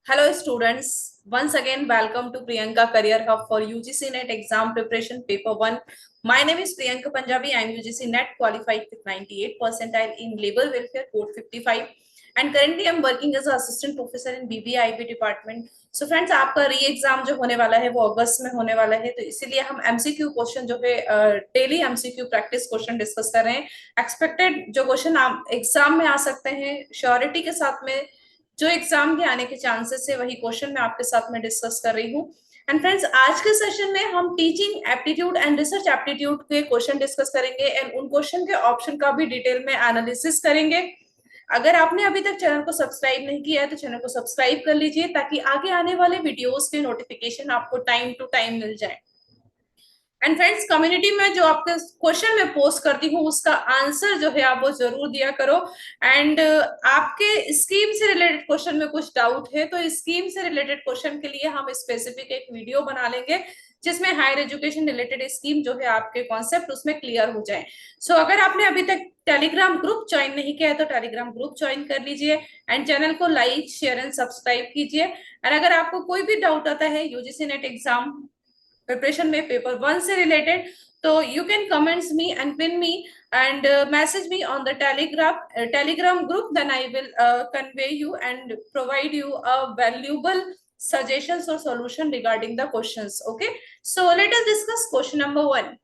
Hello students, once again welcome to Priyanka Career Hub for UGC NET exam preparation paper 1. My name is Priyanka Punjabi. I am UGC NET qualified with 98 percentile in labor welfare code 55 and currently I am working as an assistant professor in BBA IB department. So friends, आपका री exam जो होने वाला है वो अगस्त में होने वाला है, तो इसीलिए हम एमसीक्यू क्वेश्चन जो है daily MCQ practice question discuss कर रहे हैं। एक्सपेक्टेड जो क्वेश्चन आप एग्जाम में आ सकते हैं श्योरिटी के साथ में, जो एग्जाम के आने के चांसेस है वही क्वेश्चन मैं आपके साथ में डिस्कस कर रही हूँ। एंड फ्रेंड्स, आज के सेशन में हम teaching aptitude and research aptitude के क्वेश्चन डिस्कस करेंगे एंड उन क्वेश्चन के ऑप्शन का भी डिटेल में एनालिसिस करेंगे। अगर आपने अभी तक चैनल को सब्सक्राइब नहीं किया है तो चैनल को सब्सक्राइब कर लीजिए ताकि आगे आने वाले वीडियोस के नोटिफिकेशन आपको टाइम टू टाइम मिल जाए। एंड फ्रेंड्स, कम्युनिटी में जो आपके क्वेश्चन में पोस्ट करती हूँ उसका आंसर जो है आप वो जरूर दिया करो। एंड आपके स्कीम से रिलेटेड क्वेश्चन में कुछ डाउट है तो स्कीम से रिलेटेड क्वेश्चन के लिए हम स्पेसिफिक एक वीडियो बना लेंगे जिसमें हायर एजुकेशन रिलेटेड स्कीम जो है आपके कॉन्सेप्ट उसमें क्लियर हो जाए। सो अगर आपने अभी तक टेलीग्राम ग्रुप ज्वाइन नहीं किया है तो टेलीग्राम ग्रुप ज्वाइन कर लीजिए एंड चैनल को लाइक शेयर एंड सब्सक्राइब कीजिए। एंड अगर आपको कोई भी डाउट आता है यूजीसी नेट एग्जाम प्रिपरेशन में पेपर 1 से रिलेटेड तो you can comments me and pin me and message me on the telegram group, then I will convey you and provide you a valuable suggestions or solution regarding the questions. Okay, so let us discuss question number 1.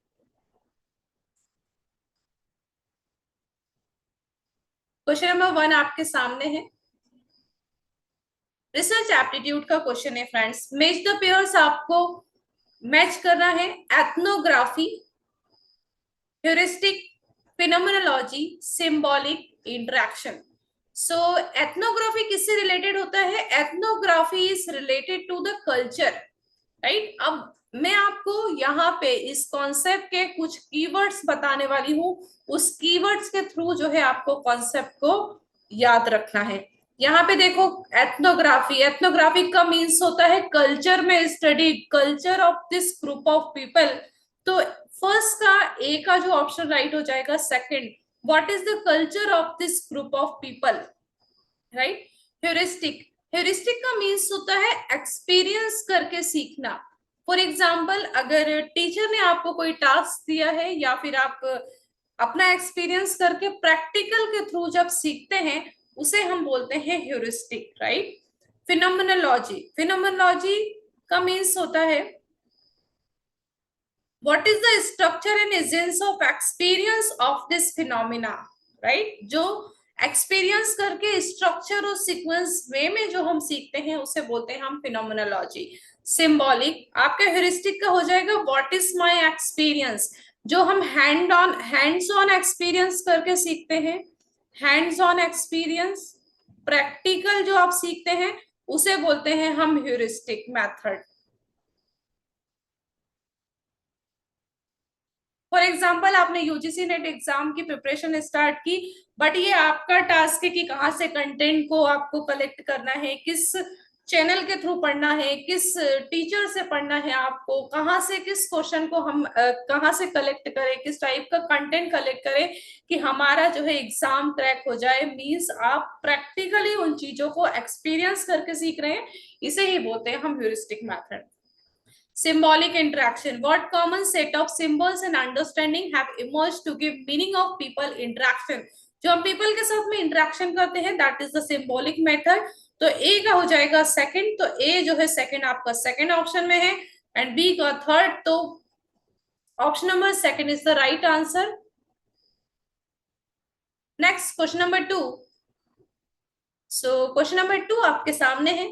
Question number 1 आपके सामने है, research aptitude का question है friends. Match the pairs आपको match करना है ethnography, heuristic, phenomenology, symbolic, interaction. So ethnography किससे related होता है? Ethnography is related to the culture, right. अब मैं आपको यहाँ पे इस कॉन्सेप्ट के कुछ कीवर्ड्स बताने वाली हूँ, उस कीवर्ड्स के थ्रू जो है आपको कॉन्सेप्ट को याद रखना है। यहाँ पे देखो, एथनोग्राफी, एथनोग्राफी का मीन्स होता है कल्चर में study, culture of this group of people. तो फर्स्ट का ए का जो ऑप्शन राइट हो जाएगा। Second, what is the culture of this group of people, right. Heuristic, heuristic का मीन्स होता है एक्सपीरियंस करके सीखना। फॉर एग्जाम्पल, अगर टीचर ने आपको कोई टास्क दिया है या फिर आप अपना एक्सपीरियंस करके प्रैक्टिकल के थ्रू जब सीखते हैं उसे हम बोलते हैं ह्यूरिस्टिक, राइट। फिनोमेनोलॉजी, फिनोमेनोलॉजी का मीन्स होता है what is the structure and essence of experience of this phenomena, right। जो एक्सपीरियंस करके स्ट्रक्चर और सीक्वेंस वे में जो हम सीखते हैं उसे बोलते हैं हम फिनोमेनोलॉजी। सिंबॉलिक आपका ह्यूरिस्टिक का हो जाएगा व्हाट इज माय एक्सपीरियंस, जो हम हैंड्स ऑन एक्सपीरियंस करके सीखते हैं, हैंड्स ऑन एक्सपीरियंस, प्रैक्टिकल जो आप सीखते हैं उसे बोलते हैं हम ह्यूरिस्टिक मेथड। फॉर एग्जाम्पल, आपने यूजीसी नेट एग्जाम की प्रिपरेशन स्टार्ट की, बट ये आपका टास्क है कि कहाँ से कंटेंट को आपको कलेक्ट करना है, किस चैनल के थ्रू पढ़ना है, किस टीचर से पढ़ना है, आपको कहाँ से किस क्वेश्चन को हम कहाँ से कलेक्ट करें, किस टाइप का कंटेंट कलेक्ट करें कि हमारा जो है एग्जाम क्रैक हो जाए। मींस आप प्रैक्टिकली उन चीजों को एक्सपीरियंस करके सीख रहे हैं, इसे ही बोलते हैं हम heuristic method. Symbolic interaction, what common set of symbols and understanding have emerged to give meaning of people interaction, जो हम people के साथ में interaction करते हैं that is the symbolic method। तो A का हो जाएगा सेकंड, तो A जो है सेकंड आपका सेकंड ऑप्शन में है एंड B का थर्ड, तो option number second is the right answer. Next question number 2। So question number 2 आपके सामने है,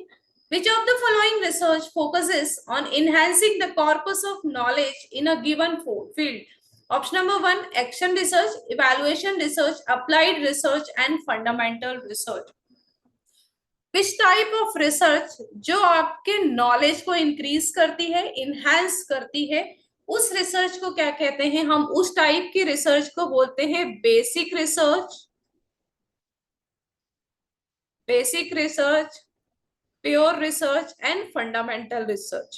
which of the following research focuses on enhancing the corpus of knowledge in a given field? Option number 1, action research, evaluation research, applied research and fundamental research। Which type of research जो आपके knowledge को increase करती है, enhance करती है, उस research को क्या कहते हैं? हम उस टाइप की रिसर्च को बोलते हैं basic research, basic research, pure research and fundamental research,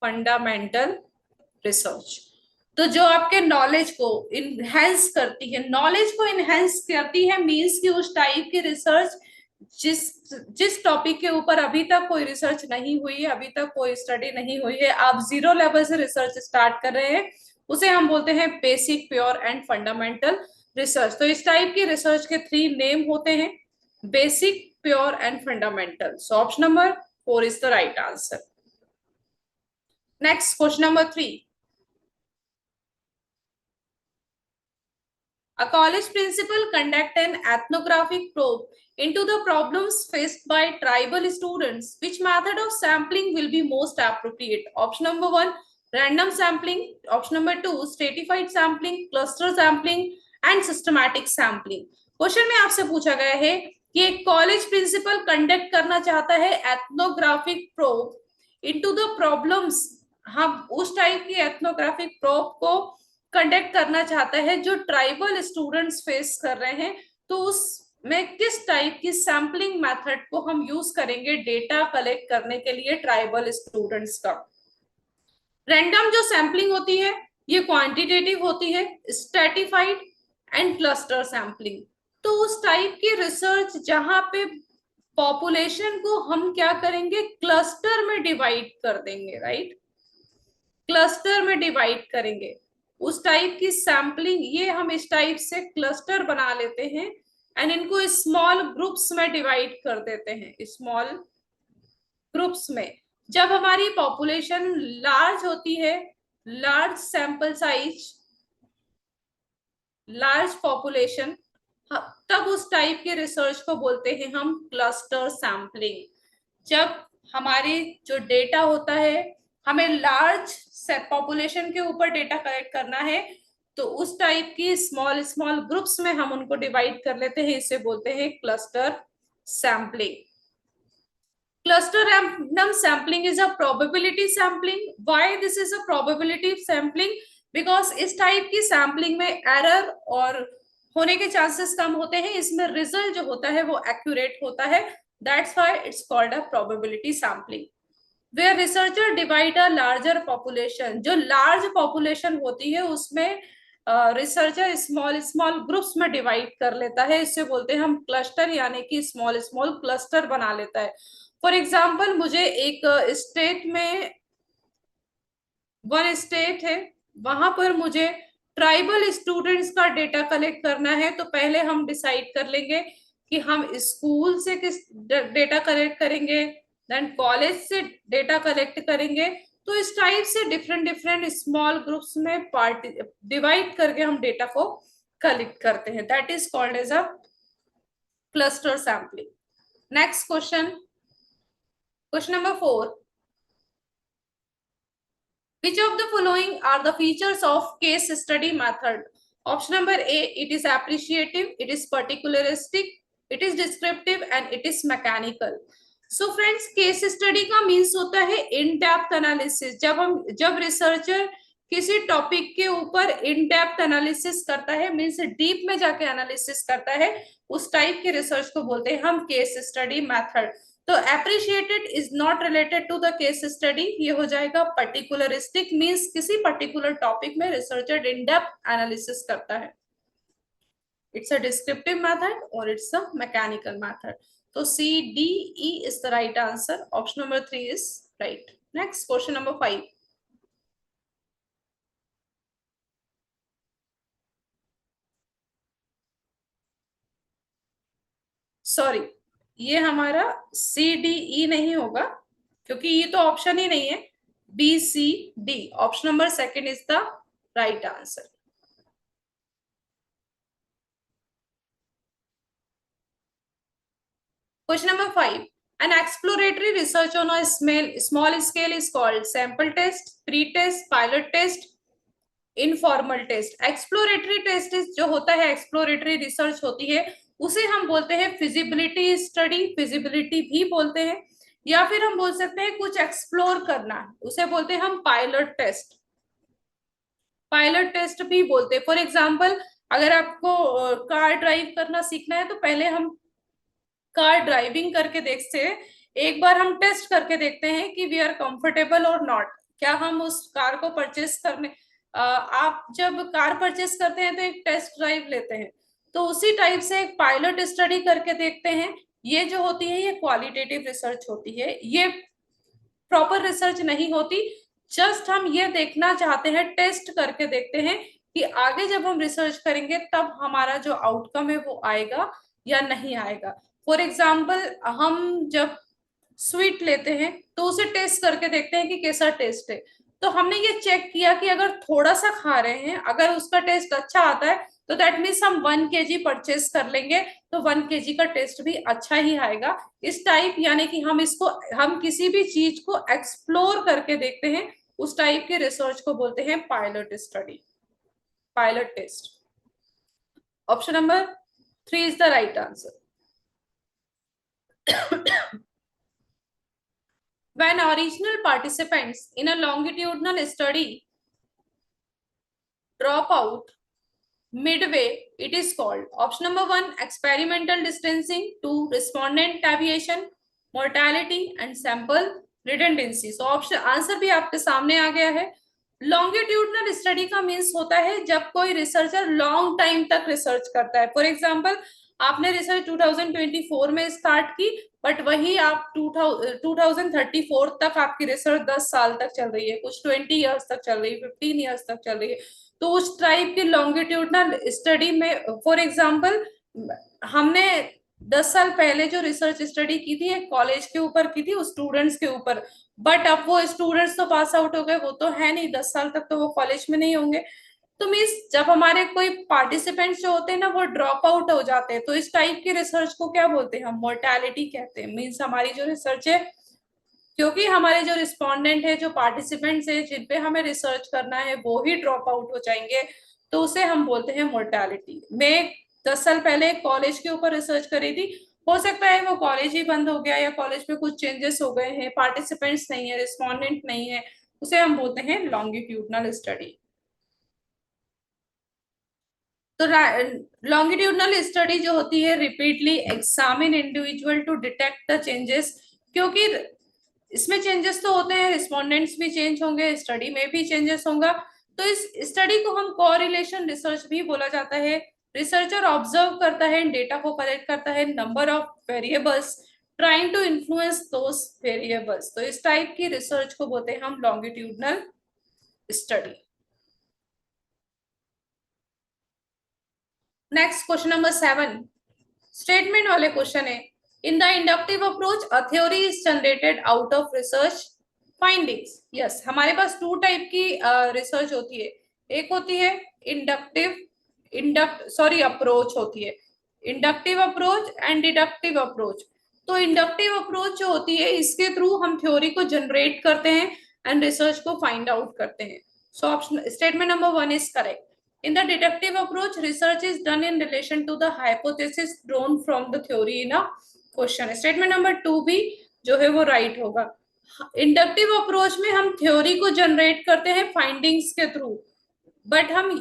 fundamental research. तो जो आपके नॉलेज को इनहेंस करती है, नॉलेज को इनहेंस करती है मींस कि उस टाइप की रिसर्च जिस जिस टॉपिक के ऊपर अभी तक कोई रिसर्च नहीं हुई है, अभी तक कोई स्टडी नहीं हुई है, आप जीरो लेवल से रिसर्च स्टार्ट कर रहे हैं, उसे हम बोलते हैं basic, pure and fundamental research. तो इस टाइप की रिसर्च के थ्री नेम होते हैं, basic, pure and fundamental. So option number 4 is the right answer. Next, question number 3। A college principal conduct an ethnographic probe into the problems faced by tribal students. Which method of sampling will be most appropriate? Option number 1, random sampling. Option number 2, stratified sampling, cluster sampling and systematic sampling. Question में आपसे पूछा गया है कि एक college principal conduct करना चाहता है ethnographic probe into the problems. हम उस टाइप की एथनोग्राफिक प्रोब को कंडक्ट करना चाहता है जो ट्राइबल स्टूडेंट्स फेस कर रहे हैं। तो उसमें किस टाइप की सैम्पलिंग मेथड को हम यूज करेंगे डेटा कलेक्ट करने के लिए ट्राइबल स्टूडेंट्स का? रैंडम जो सैम्पलिंग होती है ये क्वांटिटेटिव होती है, स्ट्रेटिफाइड एंड क्लस्टर सैम्पलिंग। तो उस टाइप की रिसर्च जहां पे पॉपुलेशन को हम क्या करेंगे, क्लस्टर में डिवाइड कर देंगे, राइट, क्लस्टर में डिवाइड करेंगे, उस टाइप की सैम्पलिंग, ये हम इस टाइप से क्लस्टर बना लेते हैं एंड इनको स्मॉल ग्रुप्स में डिवाइड कर देते हैं, स्मॉल ग्रुप्स में। जब हमारी पॉपुलेशन लार्ज होती है, large sample size, large population, तब उस टाइप के रिसर्च को बोलते हैं हम क्लस्टर सैम्पलिंग। जब हमारी जो डेटा होता है, हमें लार्ज पॉपुलेशन के ऊपर डेटा कलेक्ट करना है, तो उस टाइप की स्मॉल स्मॉल ग्रुप्स में हम उनको डिवाइड कर लेते हैं, इसे बोलते हैं cluster sampling. Cluster random sampling is a probability sampling. Why this is a probability sampling? Because इस टाइप की सैम्पलिंग में एरर और होने के चांसेस कम होते हैं, इसमें रिजल्ट जो होता है वो एक्यूरेट होता है। That's why it's called a probability sampling. Where researcher divide a larger population, जो large population होती है उसमें रिसर्चर स्मॉल स्मॉल ग्रुप्स में डिवाइड कर लेता है, इससे बोलते हैं हम क्लस्टर, यानी कि स्मॉल स्मॉल क्लस्टर बना लेता है। फॉर एग्जाम्पल, मुझे एक स्टेट में, वन स्टेट है, वहां पर मुझे ट्राइबल स्टूडेंट्स का डेटा कलेक्ट करना है, तो पहले हम डिसाइड कर लेंगे कि हम स्कूल से किस डेटा कलेक्ट करेंगे, देन कॉलेज से डेटा कलेक्ट करेंगे। तो इस टाइप से डिफरेंट डिफरेंट स्मॉल ग्रुप्स में पार्टी डिवाइड करके हम डेटा को कलेक्ट करते हैं, that is called as a cluster sampling. Next question, question number 4। Which of the following are the features of case study method? Option number A, it is appreciative, it is particularistic, it is descriptive and it is mechanical. So friends, case study का means होता है in depth analysis। जब researcher किसी topic के ऊपर इन depth analysis करता है, means deep में जाके एनालिसिस करता है, उस टाइप के रिसर्च को बोलते हैं हम केस स्टडी मेथड। तो appreciated is not related to the case study, ये हो जाएगा पर्टिकुलरिस्टिक, मींस किसी पर्टिकुलर टॉपिक में रिसर्चर इन डेप्थ एनालिसिस करता है। इट्स अ डिस्क्रिप्टिव मेथड और इट्स अ मैकेनिकल मेथड। तो C D E is the right answer, option number 3 is right. Next, question number 5। Sorry, ये हमारा सी D ई नहीं होगा, क्योंकि ये तो ऑप्शन ही नहीं है। B C D, option number second is the right answer. Question number 5. An exploratory research on a small scale is called sample test, pre-test, pilot test, informal test. Exploratory test जो होता है, exploratory research होती है, उसे हम बोलते हैं feasibility study, feasibility भी बोलते हैं, या फिर हम बोल सकते हैं कुछ एक्सप्लोर करना, उसे बोलते हैं हम पायलट टेस्ट, पायलट टेस्ट भी बोलते हैं। फॉर एग्जाम्पल, अगर आपको कार ड्राइव करना सीखना है, तो पहले हम कार ड्राइविंग करके देखते हैं, एक बार हम टेस्ट करके देखते हैं कि वी आर कंफर्टेबल और नॉट, क्या हम उस कार को परचेस करने, आप जब कार परचेस करते हैं तो एक टेस्ट ड्राइव लेते हैं, तो उसी टाइप से एक पायलट स्टडी करके देखते हैं, ये जो होती है ये क्वालिटेटिव रिसर्च होती है, ये प्रॉपर रिसर्च नहीं होती। जस्ट हम ये देखना चाहते हैं, टेस्ट करके देखते हैं कि आगे जब हम रिसर्च करेंगे तब हमारा जो आउटकम है वो आएगा या नहीं आएगा। फॉर एग्जाम्पल, हम जब स्वीट लेते हैं तो उसे टेस्ट करके देखते हैं कि कैसा टेस्ट है। तो हमने ये चेक किया कि अगर थोड़ा सा खा रहे हैं, अगर उसका टेस्ट अच्छा आता है तो दैट मीन्स हम 1 kg परचेस कर लेंगे, तो 1 kg का टेस्ट भी अच्छा ही आएगा। इस टाइप, यानी कि हम इसको, हम किसी भी चीज को एक्सप्लोर करके देखते हैं, उस टाइप के रिसर्च को बोलते हैं pilot study, pilot test. Option number 3 is the right answer. When original participants in a longitudinal study drop out midway, it is called. Option number 1, experimental distancing; 2, respondent deviation; mortality; and sample redundancy. So option answer भी आपके सामने आ गया है। Longitudinal study का means होता है जब कोई रिसर्चर लॉन्ग टाइम तक रिसर्च करता है। फॉर एग्जाम्पल, आपने रिसर्च 2024 में स्टार्ट की, बट वही आप 2034 तक आपकी रिसर्च 10 साल तक चल रही है, कुछ 20 ईयर्स तक चल रही है, 15 ईयर्स तक चल रही है। तो उस टाइप की लॉन्गिट्यूडनल स्टडी में, फॉर एग्जाम्पल, हमने 10 साल पहले जो रिसर्च स्टडी की थी एक कॉलेज के ऊपर की थी, उस स्टूडेंट्स के ऊपर, बट अब वो स्टूडेंट्स तो पास आउट हो गए, वो तो है नहीं, 10 साल तक तो वो कॉलेज में नहीं होंगे। तो मीन्स जब हमारे कोई पार्टिसिपेंट्स जो होते हैं ना वो ड्रॉप आउट हो जाते हैं, तो इस टाइप की रिसर्च को क्या बोलते हैं, हम मोर्टेलिटी कहते हैं। मीन्स हमारी जो रिसर्च है, क्योंकि हमारे जो रिस्पोंडेंट है, जो पार्टिसिपेंट्स है, जिन पे हमें रिसर्च करना है, वो ही ड्रॉप आउट हो जाएंगे, तो उसे हम बोलते हैं मोर्टेलिटी। मैं 10 साल पहले कॉलेज के ऊपर रिसर्च करी थी, हो सकता है वो कॉलेज ही बंद हो गया या कॉलेज में कुछ चेंजेस हो गए हैं, पार्टिसिपेंट्स नहीं है, रिस्पोंडेंट नहीं है, उसे हम बोलते हैं लॉन्गिट्यूडनल स्टडी। तो लॉन्गिट्यूडनल स्टडी जो होती है, repeatedly examine individual to detect the changes, क्योंकि इसमें चेंजेस तो होते हैं, रिस्पोंडेंट्स भी चेंज होंगे, स्टडी में भी चेंजेस होगा, तो इस स्टडी को हम कोरिलेशन रिसर्च भी बोला जाता है। रिसर्चर ऑब्जर्व करता है, डेटा को कलेक्ट करता है, number of variables, trying to influence those variables. तो इस टाइप की रिसर्च को बोलते हैं हम longitudinal study. Next question number 7, statement वाले क्वेश्चन है। In the inductive approach a theory is generated out of research findings. Yes, हमारे पास 2 टाइप की रिसर्च होती है। एक होती है अप्रोच होती है, inductive approach and deductive approach. तो इंडक्टिव अप्रोच जो होती है, इसके थ्रू हम थ्योरी को जनरेट करते हैं एंड रिसर्च को फाइंड आउट करते हैं। So option statement number 1 is correct. In the deductive approach, research is done in relation to the hypothesis drawn from the theory in a question. Statement number 2 भी जो है वो right होगा। Inductive approach में हम theory को generate करते हैं फाइंडिंग्स के थ्रू, बट हम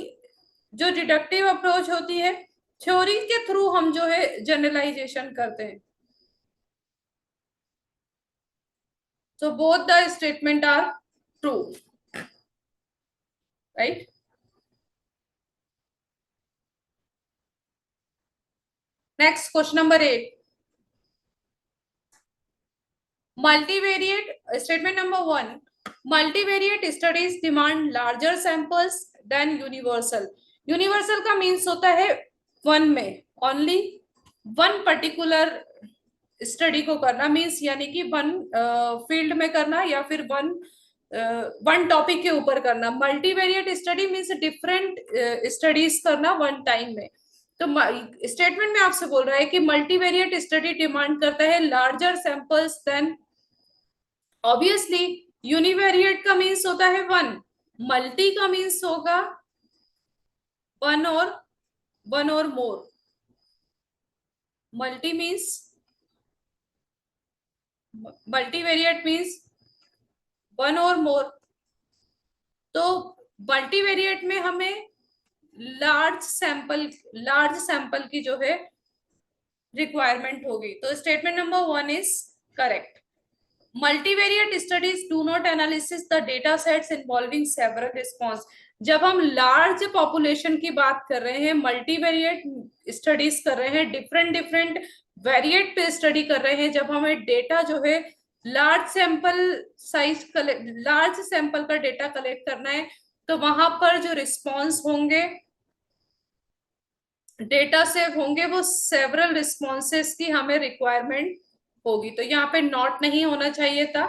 जो डिडक्टिव अप्रोच होती है, थ्योरी के थ्रू हम जो है जनरलाइजेशन करते हैं। So both the statement are true, right? Next, question number 8. Multivariate, statement number 1. Multivariate studies demand larger samples than universal. Universal का means होता है वन में, only वन particular स्टडी को करना, मीन्स यानी कि वन फील्ड में करना या फिर वन टॉपिक के ऊपर करना। Multivariate study means different studies करना वन टाइम में। तो स्टेटमेंट में आपसे बोल रहा है कि मल्टीवेरिएट स्टडी डिमांड करता है larger samples then, obviously univariate का मीन्स होता है वन, मल्टी का मीन्स होगा वन और more. Multi means, multivariate means one और मोर। तो मल्टीवेरिएट में हमें लार्ज सैंपल की जो है रिक्वायरमेंट होगी। तो statement number 1 is correct. Multivariate studies do not analysis the data sets involving several response. जब हम लार्ज पॉपुलेशन की बात कर रहे हैं, मल्टीवेरिएट स्टडीज कर रहे हैं, डिफरेंट वेरिएट पे स्टडी कर रहे हैं, जब हमें डेटा जो है लार्ज सैंपल का डेटा कलेक्ट करना है, तो वहां पर जो रिस्पॉन्स होंगे, डेटा सेव होंगे, वो सेवरल रिस्पॉन्सेस की हमें रिक्वायरमेंट होगी। तो यहाँ पे नॉट नहीं होना चाहिए था,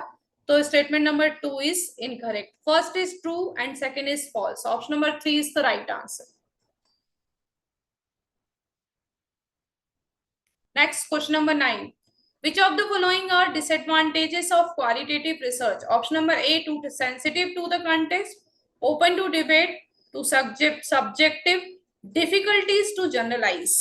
तो statement number 2 is incorrect. First is true and second is false. Option number 3 is the right answer. Next, question number 9. Which of the following are disadvantages of qualitative research? Option number A, too sensitive to the context, open to debate, too subjective, difficulties to generalize.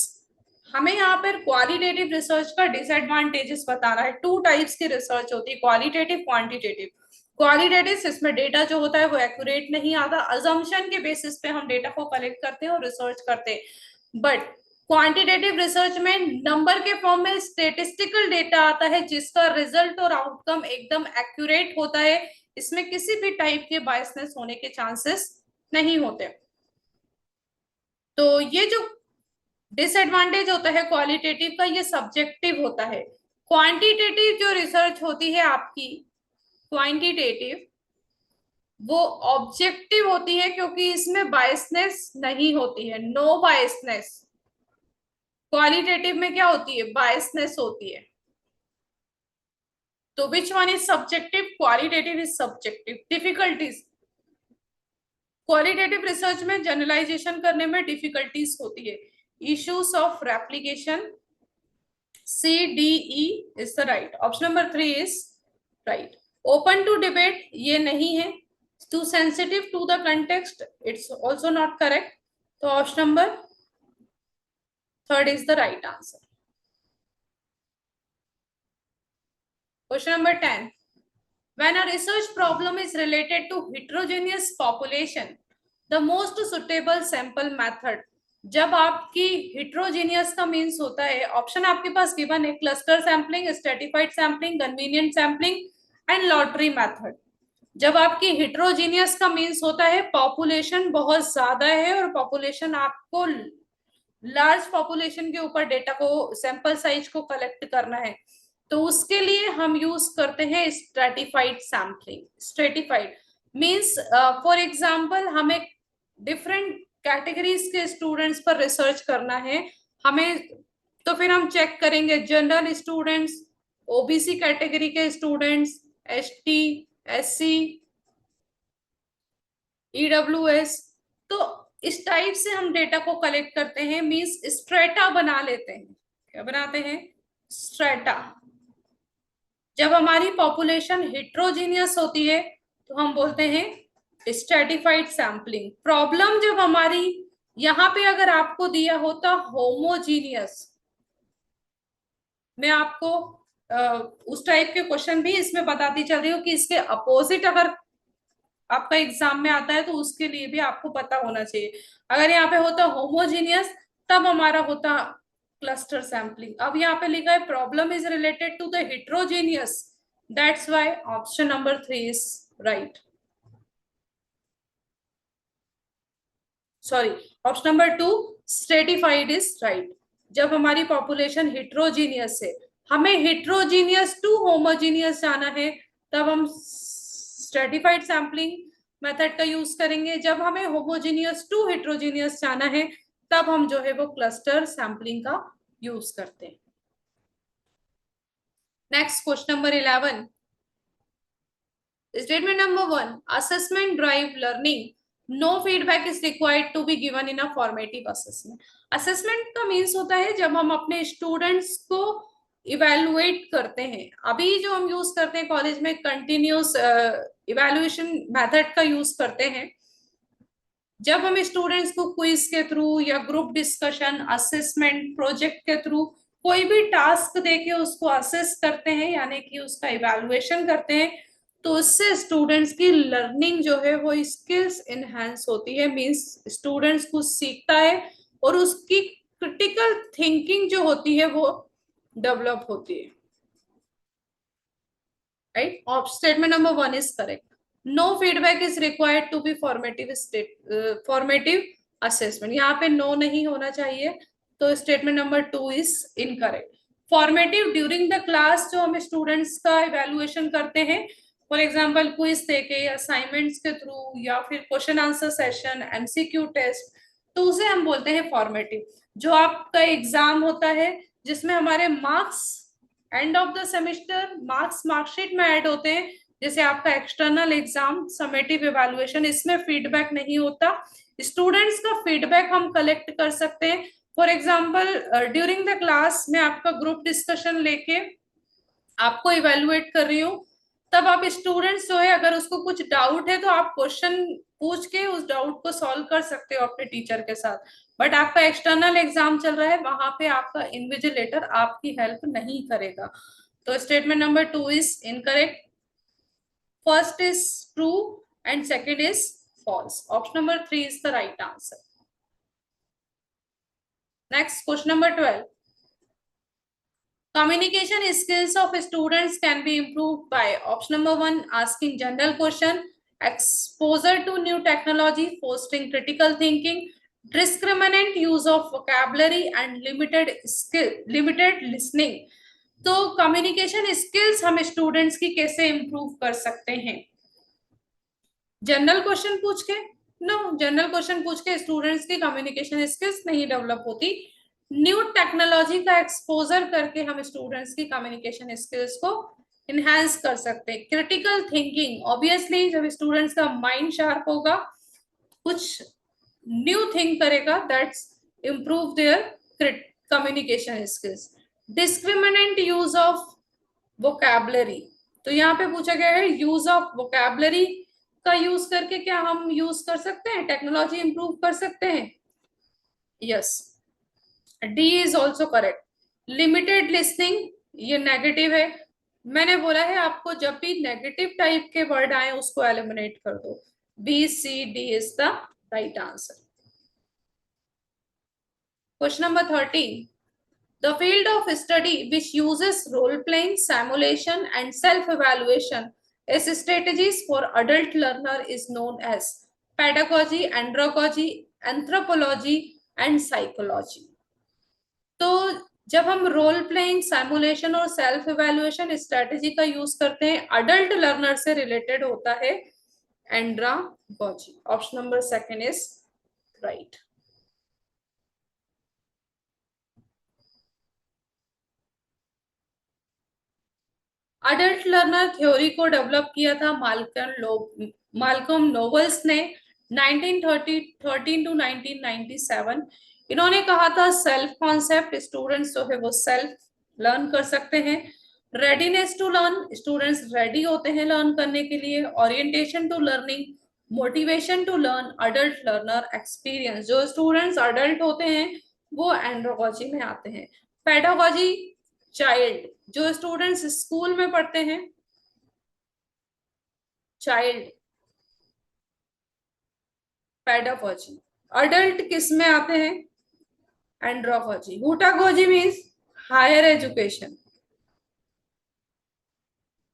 हमें यहाँ पर qualitative research का disadvantages बताना है। Two types की research होती है, qualitative, quantitative. Qualitative, इसमें डेटा जो होता है वो एक्यूरेट नहीं आता, अजम्पशन के बेसिस पे हम डेटा को कलेक्ट करते हैं और रिसर्च करते हैं। बट क्वांटिटेटिव रिसर्च में नंबर के फॉर्म में स्टेटिस्टिकल डेटा आता है, जिसका रिजल्ट और आउटकम एकदम एक्यूरेट होता है। इसमें किसी भी टाइप के बायसनेस होने के चांसेस नहीं होते। तो ये जो डिसएडवांटेज होता है क्वालिटेटिव का, ये सब्जेक्टिव होता है। क्वांटिटेटिव जो रिसर्च होती है आपकी, क्वांटिटेटिव, वो ऑब्जेक्टिव होती है, क्योंकि इसमें बायसनेस नहीं होती है, नो बायसनेस। क्वालिटेटिव में क्या होती है, बायसनेस होती है। तो which one is subjective? Qualitative is subjective. Difficulties, qualitative research में जनरलाइजेशन करने में डिफिकल्टीज होती है। Issues of replication, C D E is the right. Option number 3 is right. Open to debate, ये नहीं है। Too sensitive to the context, it's also not correct. तो option number 3 is the right answer. Question number 10. When a research problem is related to heterogeneous population, the most suitable sample method. जब आपकी heterogeneous का means होता है, option आपके पास given है, cluster sampling, stratified sampling, convenient sampling and lottery method. जब आपकी heterogeneous का मीन्स होता है पॉपुलेशन बहुत ज्यादा है और पॉपुलेशन आपको लार्ज पॉपुलेशन के ऊपर डेटा को, सैंपल साइज को कलेक्ट करना है, तो उसके लिए हम यूज करते हैं stratified sampling. Stratified means for example हमें डिफरेंट कैटेगरीज के स्टूडेंट्स पर रिसर्च करना है हमें, तो फिर हम चेक करेंगे जनरल स्टूडेंट्स, ओबीसी कैटेगरी के स्टूडेंट्स, एसटी, एससी, ईडब्ल्यूएस। तो इस टाइप से हम डेटा को कलेक्ट करते हैं, मींस स्ट्रेटा बना लेते हैं। क्या बनाते हैं? स्ट्रेटा। जब हमारी पॉपुलेशन हेट्रोजीनियस होती है तो हम बोलते हैं स्ट्रेटिफाइड सैम्पलिंग। प्रॉब्लम जब हमारी यहाँ पे अगर आपको दिया होता होमोजीनियस, मैं आपको उस टाइप के क्वेश्चन भी इसमें बताती चल रही हूँ कि इसके अपोजिट अगर आपका एग्जाम में आता है तो उसके लिए भी आपको पता होना चाहिए। अगर यहाँ पे होता होमोजीनियस, तब हमारा होता क्लस्टर सैम्पलिंग। अब यहाँ पे लिखा है problem is related to the heterogeneous, that's why option number 3 is right. Sorry, option number 2 stratified is right. जब हमारी पॉपुलेशन हेट्रोजीनियस है, हमें हेट्रोजीनियस टू होमोजीनियस जाना है, तब हम स्ट्रेटिफाइड सैम्पलिंग मेथड का यूज करेंगे। जब हमें होमोजीनियस टू हेट्रोजीनियस जाना है, तब हम जो है वो क्लस्टर सैम्पलिंग का यूज करते हैं। Next, question number 11। Statement number 1, assessment drive learning, no feedback is required to be given in a formative assessment. Assessment का मीन्स होता है जब हम अपने स्टूडेंट्स को इवेलुएट करते हैं। अभी जो हम यूज करते हैं कॉलेज में कंटिन्यूस इवेल्युएशन मेथड का यूज करते हैं। जब हम स्टूडेंट्स को क्विज के थ्रू या ग्रुप डिस्कशन, असेसमेंट, प्रोजेक्ट के थ्रू कोई भी टास्क देके उसको असेस करते हैं, यानी कि उसका इवेल्युएशन करते हैं, तो उससे स्टूडेंट्स की लर्निंग जो है वो स्किल्स एनहांस होती है। मींस स्टूडेंट्स कुछ सीखता है और उसकी क्रिटिकल थिंकिंग जो होती है वो डेवलप होती है। Right, statement number 1 is correct. No feedback is required to be formative assessment. यहाँ पे नो नहीं होना चाहिए, तो statement number 2 is incorrect. Formative during the class जो हम स्टूडेंट्स का इवेल्युएशन करते हैं, फॉर एग्जाम्पल क्विज देके, असाइनमेंट्स के थ्रू, या फिर question answer session, MCQ test, तो उसे हम बोलते हैं फॉर्मेटिव। जो आपका एग्जाम होता है जिसमें हमारे marks end of the semester marks marksheet में ऐड होते हैं, जैसे आपका एक्सटर्नल एग्जाम, समेटिव इवैल्यूएशन, इसमें फीडबैक नहीं होता। स्टूडेंट्स का फीडबैक हम कलेक्ट कर सकते हैं। For example during the class में आपका ग्रुप डिस्कशन लेके आपको इवेलुएट कर रही हूँ, तब आप स्टूडेंट्स जो है अगर उसको कुछ डाउट है तो आप क्वेश्चन पूछ के उस डाउट को सॉल्व कर सकते हो अपने टीचर के साथ। बट आपका एक्सटर्नल एग्जाम चल रहा है, वहां पे आपका इन्विजिलेटर आपकी हेल्प नहीं करेगा। तो statement number 2 is incorrect, first is true and second is false. Option number 3 is the right answer. Next question number 12, communication skills of students can be improved by option number 1 asking general question, exposure to new technology, fostering critical thinking, discriminant use of vocabulary and limited listening। तो communication skills हम students की कैसे improve कर सकते हैं? General question पूछ के? No, general question पूछ के स्टूडेंट्स की कम्युनिकेशन स्किल्स नहीं डेवलप होती। न्यू टेक्नोलॉजी का एक्सपोजर करके हम स्टूडेंट्स की कम्युनिकेशन स्किल्स को इनहेंस कर सकते हैं। क्रिटिकल थिंकिंग, ऑब्वियसली जब स्टूडेंट्स का माइंड शार्प होगा, कुछ न्यू थिंक करेगा, that's improve there communication skills. Discriminant use of vocabulary, तो यहाँ पे पूछा गया है यूज ऑफ वोकैबुलरी का यूज करके क्या हम यूज कर सकते हैं, टेक्नोलॉजी इंप्रूव कर सकते हैं? Yes, D is also correct. Limited listening, ये नेगेटिव है। मैंने बोला है आपको जब भी नेगेटिव टाइप के वर्ड आए उसको एलिमिनेट कर दो। B C D is the right answer. Question number 13, the field of study which uses role playing, simulation and self evaluation as strategies for adult learner is known as pedagogy, andragogy, anthropology and psychology। तो जब हम role playing, simulation और self evaluation strategy का use करते हैं, adult learner से related होता है andragogy. Option number 2 is right. Adult learner theory को डेवलप किया था माल्कम नोबल्स ने 1913 टू 1997। इन्होंने कहा था सेल्फ कॉन्सेप्ट, स्टूडेंट्स जो है वो सेल्फ लर्न कर सकते हैं। Readiness to learn, students ready होते हैं लर्न करने के लिए। Orientation to learning, motivation to learn, adult learner experience, जो स्टूडेंट्स अडल्ट होते हैं वो एंड्रोगॉजी में आते हैं। पेडागॉजी, चाइल्ड, जो स्टूडेंट्स स्कूल में पढ़ते हैं, चाइल्ड पेडागॉजी। अडल्ट किस में आते हैं? Andragogy. Heutagogy means higher education,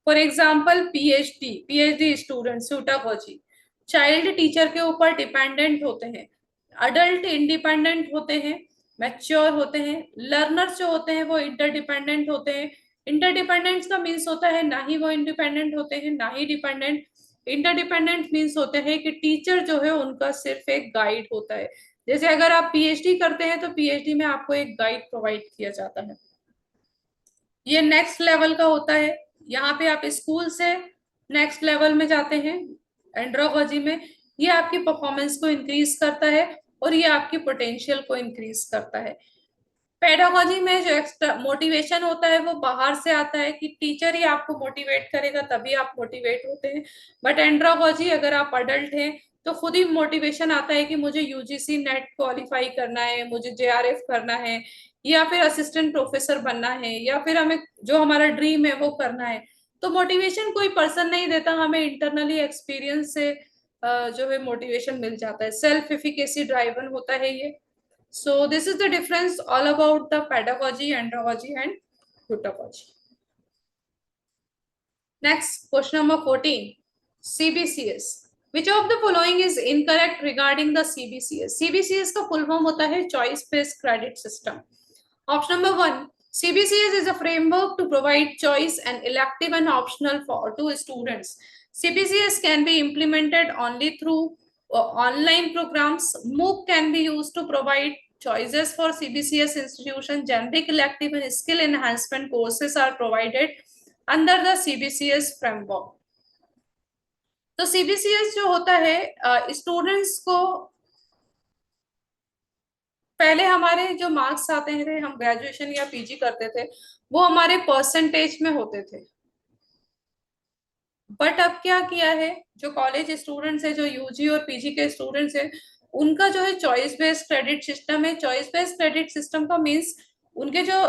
for example PhD students heutagogy. Child teacher के ऊपर डिपेंडेंट होते हैं, अडल्ट इंडिपेंडेंट होते हैं, मैच्योर होते हैं। लर्नर्स जो होते हैं वो इंटरडिपेंडेंट होते हैं। इंटरडिपेंडेंस का मीन्स होता है ना ही वो इंडिपेंडेंट होते हैं ना ही डिपेंडेंट। इंटरडिपेंडेंट मीन्स होते हैं कि टीचर जो है उनका सिर्फ एक गाइड होता है। जैसे अगर आप पीएचडी करते हैं तो पीएचडी में आपको एक गाइड प्रोवाइड किया जाता है। ये नेक्स्ट लेवल का होता है। यहाँ पे आप स्कूल से नेक्स्ट लेवल में जाते हैं एंड्रोगॉजी में। ये आपकी परफॉर्मेंस को इंक्रीज करता है और ये आपकी पोटेंशियल को इंक्रीज करता है। पेडागॉजी में जो एक्स्ट्रा मोटिवेशन होता है वो बाहर से आता है कि टीचर ही आपको मोटिवेट करेगा तभी आप मोटिवेट होते हैं। बट एंड्रोगॉजी, अगर आप अडल्ट हैं तो खुद ही मोटिवेशन आता है कि मुझे यूजीसी नेट क्वालिफाई करना है, मुझे जेआरएफ करना है, या फिर असिस्टेंट प्रोफेसर बनना है, या फिर हमें जो हमारा ड्रीम है वो करना है। तो मोटिवेशन कोई पर्सन नहीं देता, हमें इंटरनली एक्सपीरियंस से जो है मोटिवेशन मिल जाता है। सेल्फ एफिकेसी ड्राइवन होता है ये। So this is the difference all about the pedagogy, andragogy and hudagogy. Next, question number 14, CBCS. Which of the following is incorrect regarding the CBCS? CBCS का full form होता है Choice Based Credit System. Option number 1, CBCS is a framework to provide choice and elective and optional to students. CBCS can be implemented only through online programs. MOOC can be used to provide choices for CBCS institution. Generic elective and skill enhancement courses are provided under the CBCS framework. तो CBCS जो होता है students को पहले हमारे जो marks आते थे, हम ग्रेजुएशन या पीजी करते थे, वो हमारे परसेंटेज में होते थे। बट अब क्या किया है, जो कॉलेज स्टूडेंट्स है, जो यूजी और पीजी के स्टूडेंट्स है, उनका जो है चॉइस बेस्ड क्रेडिट सिस्टम है। चॉइस बेस्ड क्रेडिट सिस्टम का मीन्स उनके जो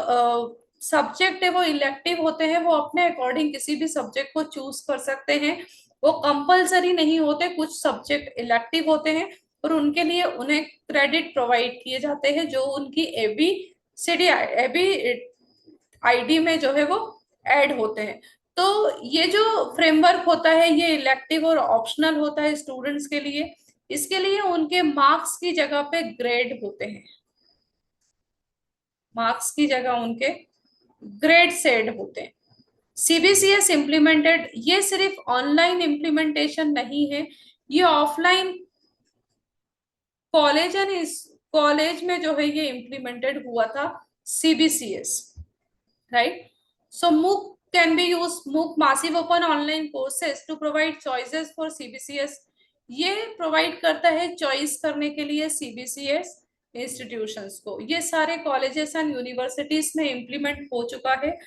सब्जेक्ट है वो इलेक्टिव होते हैं, वो अपने अकॉर्डिंग किसी भी सब्जेक्ट को चूज कर सकते हैं। वो कंपलसरी नहीं होते, कुछ सब्जेक्ट इलेक्टिव होते हैं और उनके लिए उन्हें क्रेडिट प्रोवाइड किए जाते हैं जो उनकी एबी आईडी में जो है वो ऐड होते हैं। तो ये जो फ्रेमवर्क होता है ये इलेक्टिव और ऑप्शनल होता है स्टूडेंट्स के लिए। इसके लिए उनके मार्क्स की जगह पे ग्रेड होते हैं, मार्क्स की जगह उनके ग्रेड सेट होते हैं। सीबीसीएस इम्प्लीमेंटेड, ये सिर्फ ऑनलाइन इम्प्लीमेंटेशन नहीं है, ये ऑफलाइन कॉलेज एंड इस कॉलेज में जो है ये इम्प्लीमेंटेड हुआ था CBCS, right. So MOOC can be used, MOOC massive open online courses to provide choices for CBCS. ये प्रोवाइड करता है चॉइस करने के लिए सीबीसीएस इंस्टीट्यूशंस को। ये सारे कॉलेजेस एंड यूनिवर्सिटीज में इम्प्लीमेंट हो चुका है।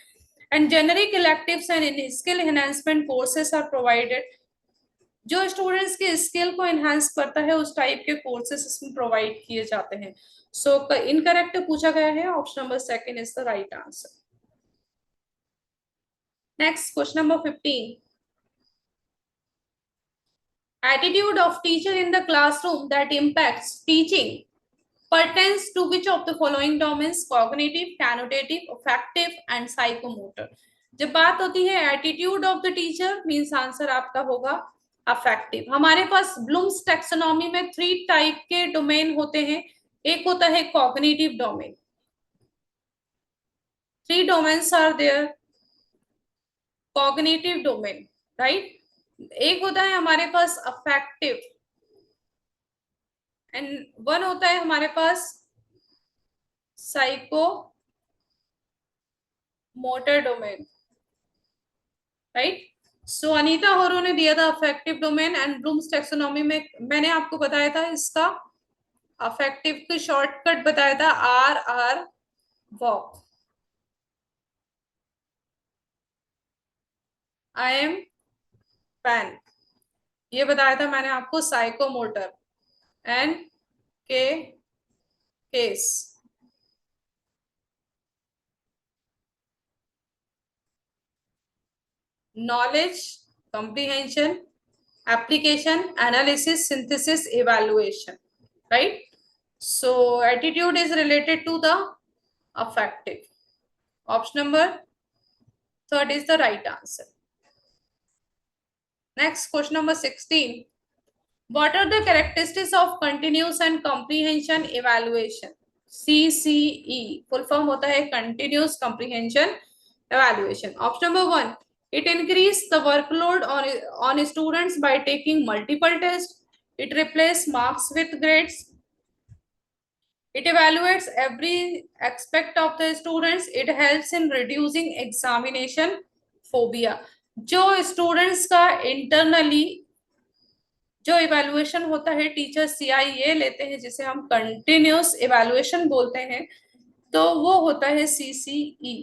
And generic electives and skill enhancement courses are provided. जो स्टूडेंट्स की स्किल को एनहांस करता है उस टाइप के कोर्सेस इसमें प्रोवाइड किए जाते हैं। सो इनकरेक्ट पूछा गया है, option number second is the right answer. Next, question number 15. Attitude of teacher in the classroom that impacts teaching pertains to which of the following domains? Cognitive, connotative, affective and psychomotor. जब बात होती है attitude of the teacher means answer आपका होगा affective. हमारे पास blooms taxonomy में 3 type के domain होते हैं। एक होता है cognitive domain, 3 domains are there. Cognitive domain, right. एक होता है हमारे पास अफेक्टिव एंड वन होता है हमारे पास psycho motor domain, right. So Anita Horo ने दिया था affective domain and Bloom's taxonomy में मैंने आपको बताया था इसका अफेक्टिव की शॉर्टकट बताया था R walk, I M pan, ये बताया था मैंने आपको साइकोमोटर एंड के case. knowledge, comprehension, application, analysis, synthesis, evaluation, right? So attitude is related to the affective. Option number third is the right answer. Next, question number 16. What are the characteristics of continuous and comprehension evaluation? CCE full form होता है continuous comprehension evaluation. Option number 1, it increases the workload on students by taking multiple tests. It replaces marks with grades. It evaluates every aspect of the students. It helps in reducing examination phobia. जो students का internally जो evaluation होता है teacher CIE लेते हैं जिसे हम continuous evaluation बोलते हैं, तो वो होता है CCE.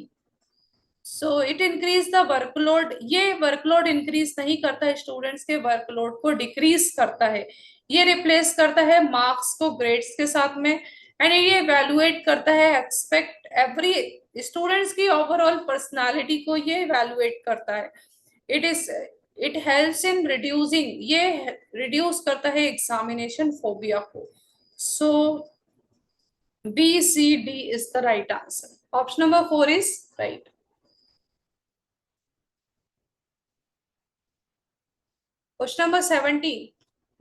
So it increase the workload. ये वर्कलोड इंक्रीज नहीं करता है, स्टूडेंट्स के वर्कलोड को डिक्रीज करता है। ये रिप्लेस करता है मार्क्स को ग्रेड्स के साथ में एंड ये इवैल्यूएट करता है एक्सपेक्ट एवरी स्टूडेंट्स की ओवरऑल पर्सनालिटी को ये इवैल्यूएट करता है। इट हेल्प्स इन रिड्यूसिंग, ये रिड्यूस करता है एग्जामिनेशन फोबिया को। सो BCD is the right answer. Option number 4 is right. Question number 17.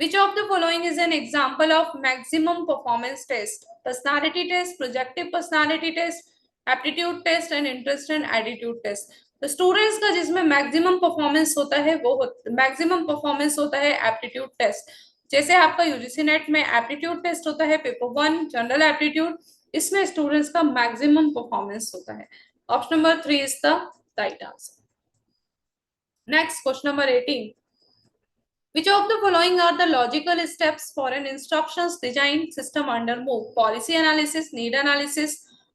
Which of the following is an example of maximum performance test? Personality test, projective personality test, aptitude test and interest and attitude test. तो students का जिसमें maximum performance होता है वो maximum performance होता है aptitude test. जैसे आपका यूजीसी नेट में एप्टीट्यूड टेस्ट होता है पेपर 1 जनरल एप्टीट्यूड, इसमें स्टूडेंट्स का मैक्सिमम परफॉर्मेंस होता है। Option number 3 is the right answer. Next question number 18, which of the following are the logical steps for an instructions design system under MOOC? Policy analysis, need analysis,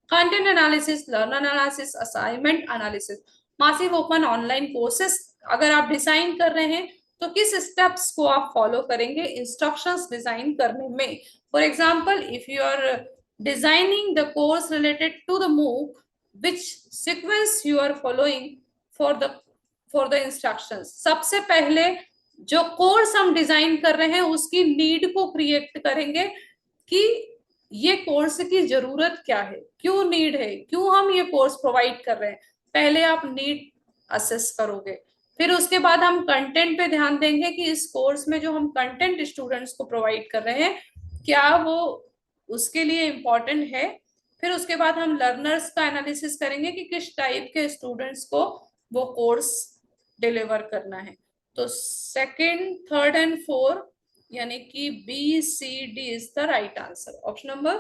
content analysis, learn analysis, assignment analysis. Massive open online courses अगर आप design कर रहे हैं तो किस steps को आप follow करेंगे इंस्ट्रक्शंस डिजाइन करने में? For example, if you are designing the course related to the MOOC, which sequence you are following for the instructions? सबसे पहले जो कोर्स हम डिजाइन कर रहे हैं उसकी नीड को क्रिएट करेंगे कि ये कोर्स की जरूरत क्या है, क्यों नीड है, क्यों हम ये कोर्स प्रोवाइड कर रहे हैं। पहले आप नीड असेस करोगे, फिर उसके बाद हम कंटेंट पे ध्यान देंगे कि इस कोर्स में जो हम कंटेंट स्टूडेंट्स को प्रोवाइड कर रहे हैं क्या वो उसके लिए इम्पोर्टेंट है। फिर उसके बाद हम लर्नर्स का एनालिसिस करेंगे कि किस टाइप के स्टूडेंट्स को वो कोर्स डिलीवर करना है। तो सेकंड, थर्ड एंड फोर्थ यानी कि B C D is the right answer. Option number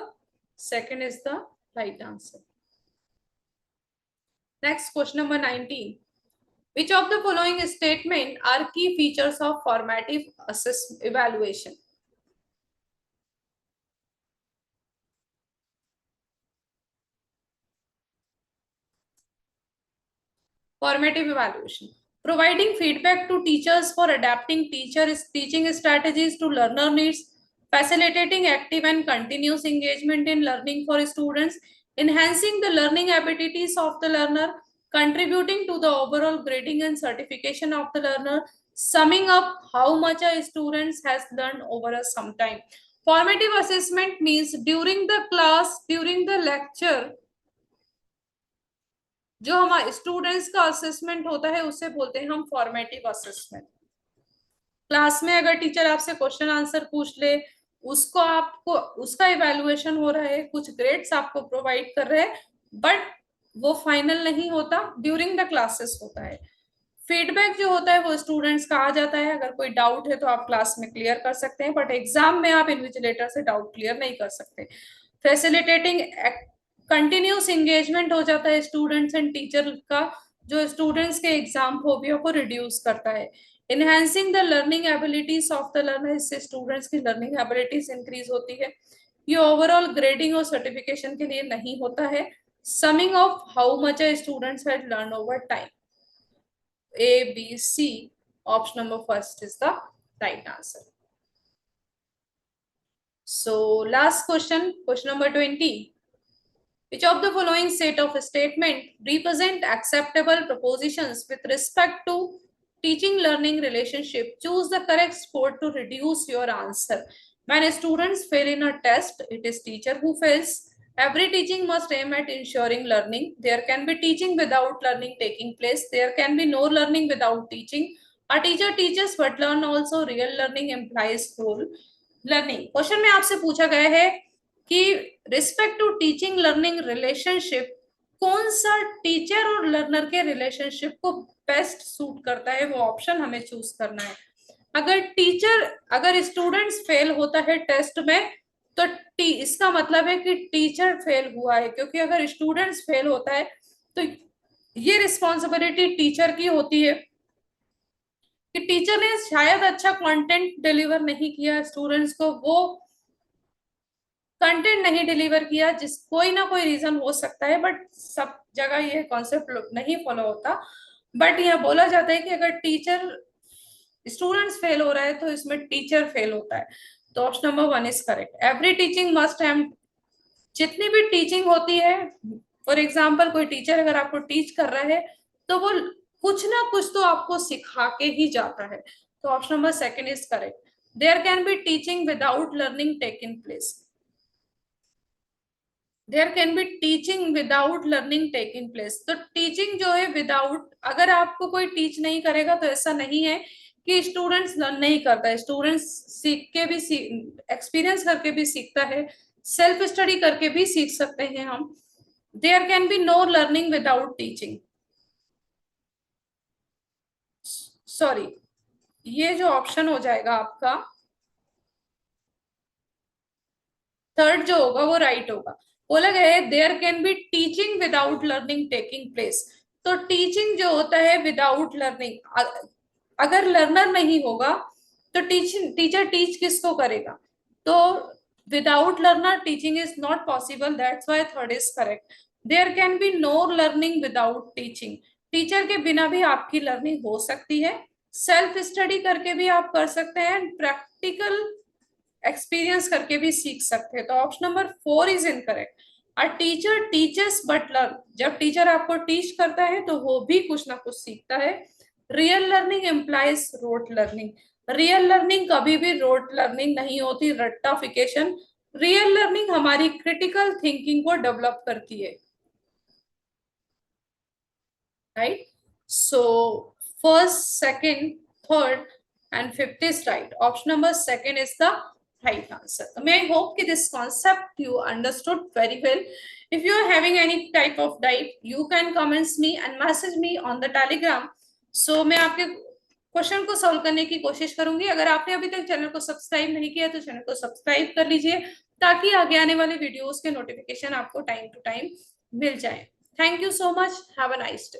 second is the right answer. Next question number 19, which of the following statement are key features of formative evaluation? Formative evaluation: providing feedback to teachers for adapting teaching strategies to learner needs, facilitating active and continuous engagement in learning for students, enhancing the learning abilities of the learner, contributing to the overall grading and certification of the learner, summing up how much a student has learned over a some time. Formative assessment means during the class, during the lecture, जो हमारे students का assessment होता है उसे बोलते हैं हम formative assessment. Class में अगर टीचर आपसे क्वेश्चन आंसर पूछ ले, उसको आपको उसका इवैल्यूएशन हो रहा है, कुछ ग्रेड्स आपको प्रोवाइड कर रहे हैं, बट वो फाइनल नहीं होता, ड्यूरिंग द क्लासेस होता है। फीडबैक जो होता है वो स्टूडेंट्स का आ जाता है, अगर कोई डाउट है तो आप क्लास में क्लियर कर सकते हैं, बट एग्जाम में आप इन्विजिलेटर से डाउट क्लियर नहीं कर सकते। फैसिलिटेटिंग कंटिन्यूस एंगेजमेंट हो जाता है स्टूडेंट्स एंड टीचर का, जो स्टूडेंट्स के एग्जाम फोबिया को रिड्यूस करता है। Enhancing the learning abilities of the learner, इससे स्टूडेंट्स की लर्निंग एबिलिटीज इंक्रीज होती है। ये ओवरऑल ग्रेडिंग और सर्टिफिकेशन के लिए नहीं होता है। Summing of how much a students had learn over time. A, B, C. Option number first is the right answer. So last question, question number 20. Which of the following set of statement represent acceptable propositions with respect to teaching learning relationship? Choose the correct sport to reduce your answer. When students fail in a test, it is teacher who fails. Every teaching must aim at ensuring learning. There can be teaching without learning taking place. There can be no learning without teaching. A teacher teaches but learn also. Real learning implies whole learning. क्वेश्चन में आपसे पूछा गया है कि respect to teaching learning relationship कौन सा teacher और लर्नर के रिलेशनशिप को बेस्ट सूट करता है, वो ऑप्शन हमें चूज करना है। अगर स्टूडेंट्स फेल होता है टेस्ट में तो इसका मतलब है कि टीचर फेल हुआ है, क्योंकि अगर स्टूडेंट्स फेल होता है तो ये रिस्पॉन्सिबिलिटी टीचर की होती है कि टीचर ने शायद अच्छा कंटेंट डिलीवर नहीं किया स्टूडेंट्स को, वो कंटेंट नहीं डिलीवर किया, जिस कोई ना कोई रीजन हो सकता है, बट सब जगह ये कॉन्सेप्ट नहीं फॉलो होता। बट यह बोला जाता है कि अगर टीचर स्टूडेंट्स फेल हो रहा है तो इसमें टीचर फेल होता है। तो option number 1 is correct. Every teaching must have, जितनी भी टीचिंग होती है, फॉर एग्जाम्पल कोई टीचर अगर आपको टीच कर रहा है तो वो कुछ ना कुछ तो आपको सिखा के ही जाता है। तो option number 2 is correct. There can be teaching without learning taking place. There can be teaching without learning taking place. तो टीचिंग जो है विदाउट, अगर आपको कोई टीच नहीं करेगा तो ऐसा नहीं है कि स्टूडेंट्स लर्न नहीं करता है, स्टूडेंट्स सीख के भी एक्सपीरियंस करके भी सीखता है, सेल्फ स्टडी करके भी सीख सकते हैं हम। There can be no learning without teaching. Sorry, ये जो ऑप्शन हो जाएगा आपका थर्ड जो होगा वो राइट होगा. बोला गया है there can be teaching without learning taking place. तो टीचिंग जो होता है विदाउट लर्निंग, अगर लर्नर नहीं होगा तो टीचर टीच किसको करेगा. तो without learner teaching is not possible, that's why third is correct. There can be no learning without teaching. Teacher के बिना भी आपकी लर्निंग हो सकती है, सेल्फ स्टडी करके भी आप कर सकते हैं, प्रैक्टिकल एक्सपीरियंस करके भी सीख सकते हैं. तो option number 4 is incorrect. A teacher teachers but learn. जब टीचर आपको टीच करता है तो वो भी कुछ ना कुछ सीखता है. Real learning employs rote learning. Real learning कभी भी रोट लर्निंग नहीं होती, रट्टाफिकेशन. रियल लर्निंग हमारी क्रिटिकल थिंकिंग को डेवलप करती है. Right. So first, second, third and fifth is right. Option number second is the right answer. So may I hope that this concept you understood very well. If you are having any type of doubt, you can comments me and message me on the Telegram. So मैं आपके question को solve करने की कोशिश करूंगी. अगर आपने अभी तक चैनल को सब्सक्राइब नहीं किया तो चैनल को सब्सक्राइब कर लीजिए ताकि आगे आने वाले वीडियोस के नोटिफिकेशन आपको टाइम टू टाइम मिल जाए. Thank you so much. Have a nice day.